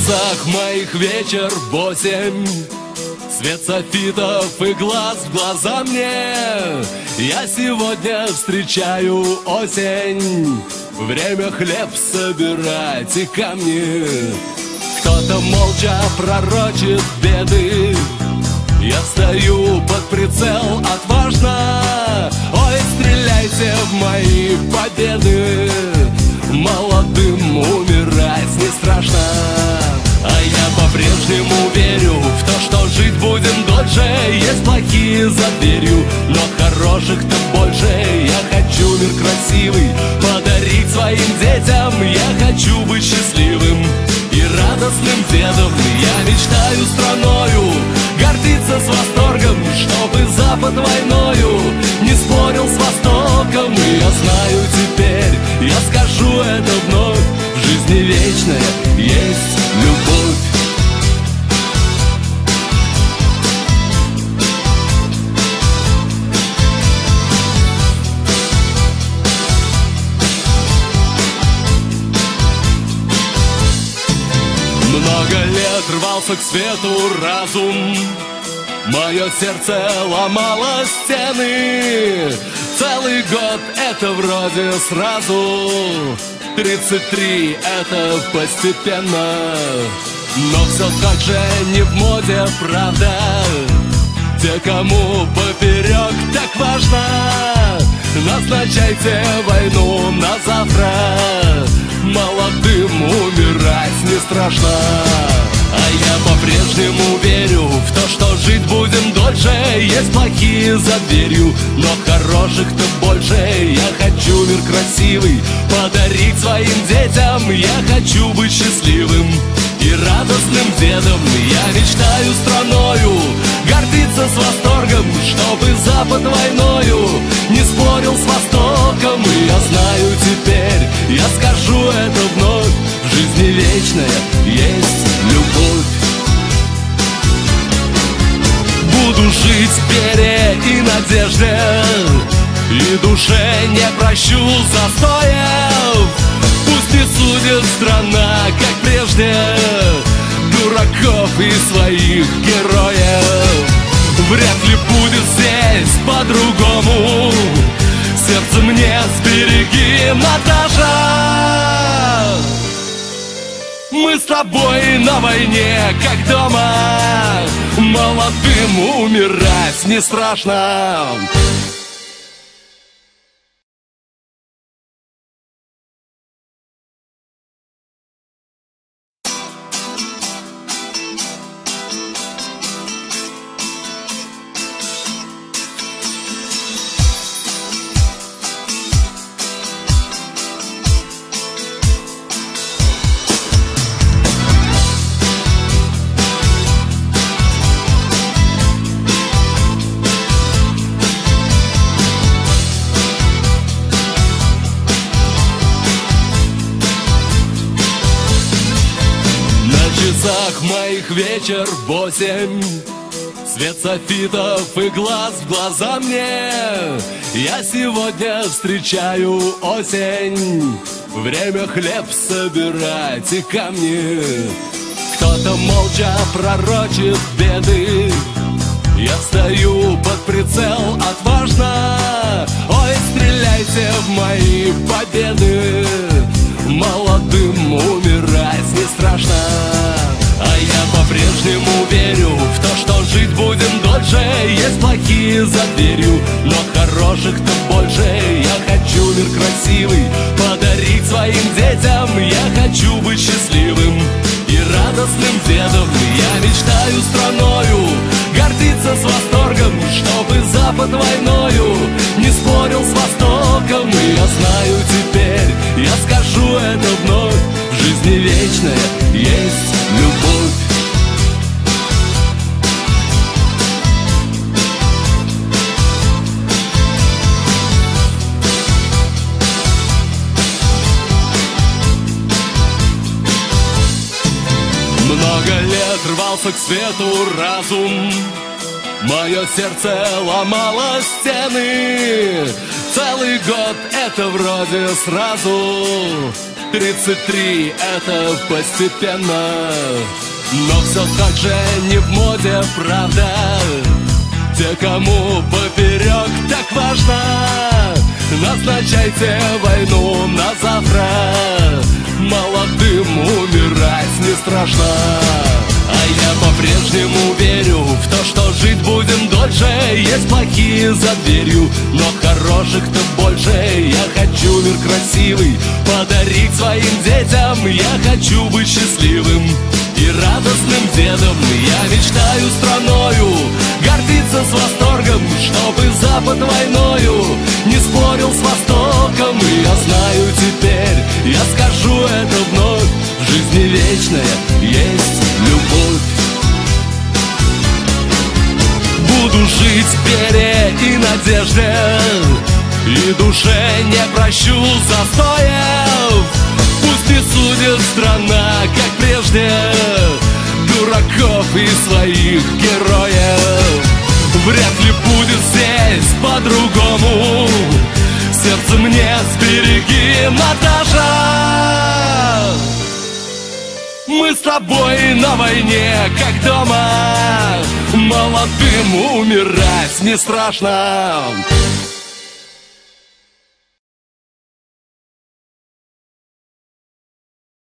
часах моих вечер 8. Свет софитов и глаз в глаза мне. Я сегодня встречаю осень. Время хлеб собирать и камни. Кто-то молча пророчит беды. Я стою под прицел отважно. Ой, стреляйте в мои победы. Молодым умирать не страшно. А я по-прежнему верю в то, что жить будем дольше. Есть плохие за дверью, но хороших-то больше. Я хочу мир красивый подарить своим детям. Я хочу быть счастливым и радостным дедом. Я мечтаю страною гордиться с восторгом, чтобы Запад войною не спорил с Востоком. И я знаю теперь, я скажу это вновь: в жизни вечная есть любовь. Много лет рвался к свету разум. Мое сердце ломало стены. Целый год это вроде сразу. 33 это постепенно. Но все так же не в моде, правда. Те, кому поперек так важно, назначайте войну на завтра. Молодым умирать не страшно. А я по-прежнему верю в то, что жить будем дольше. Есть плохие за дверью, но хороших-то больше. Я хочу мир красивый подарить своим детям. Я хочу быть счастливым и радостным дедом. Я мечтаю страною гордиться с восторгом, чтобы Запад войною не спорил с Востоком. И я знаю теперь, я скажу это вновь: в жизни вечная есть любовь. Буду жить в вере и надежде, и душе не прощу застоев. Пусть не судит страна, как прежде, дураков и своих героев. Вряд ли будет здесь по-другому. Сердце мне сбереги, Наташа. Мы с тобой на войне, как дома. Молодым умирать не страшно. Моих вечер 8. Свет софитов и глаз в глаза мне. Я сегодня встречаю осень. Время хлеб собирать и камни. Кто-то молча пророчит беды. Я стою под прицел отважно. Ой, стреляйте в мои победы. Молодым умирать не страшно. А я по-прежнему верю в то, что жить будем дольше. Есть плохие за дверью, но хороших-то больше. Я хочу мир красивый подарить своим детям. Я хочу быть счастливым и радостным дедом. Я мечтаю страною гордиться с восторгом, чтобы Запад войною не спорил с Востоком. И я знаю теперь, я скажу это вновь: в жизни вечная есть любовь. Много лет рвался к свету разум. Мое сердце ломало стены. Целый год это вроде сразу. 33 это постепенно, но все так же не в моде, правда. Те, кому поперек так важно, назначайте войну на завтра. Молодым умирать не страшно. А я по-прежнему верю в то, что жить будем дольше. Есть плохие за дверью, но хороших-то больше. Я хочу мир красивый подарить своим детям. Я хочу быть счастливым и радостным дедом. Я мечтаю страною гордиться с восторгом, чтобы Запад войною не спорил с Востоком. И я знаю теперь, я скажу это вновь: в жизни вечная есть любовь. Буду жить в вере и надежде, и душе не прощу застоев. Пусть не судит страна, как прежде, дураков и своих героев. Вряд ли будет здесь по-другому. Сердце мне сбереги, Наташа. Мы с тобой на войне, как дома. Молодым умирать не страшно.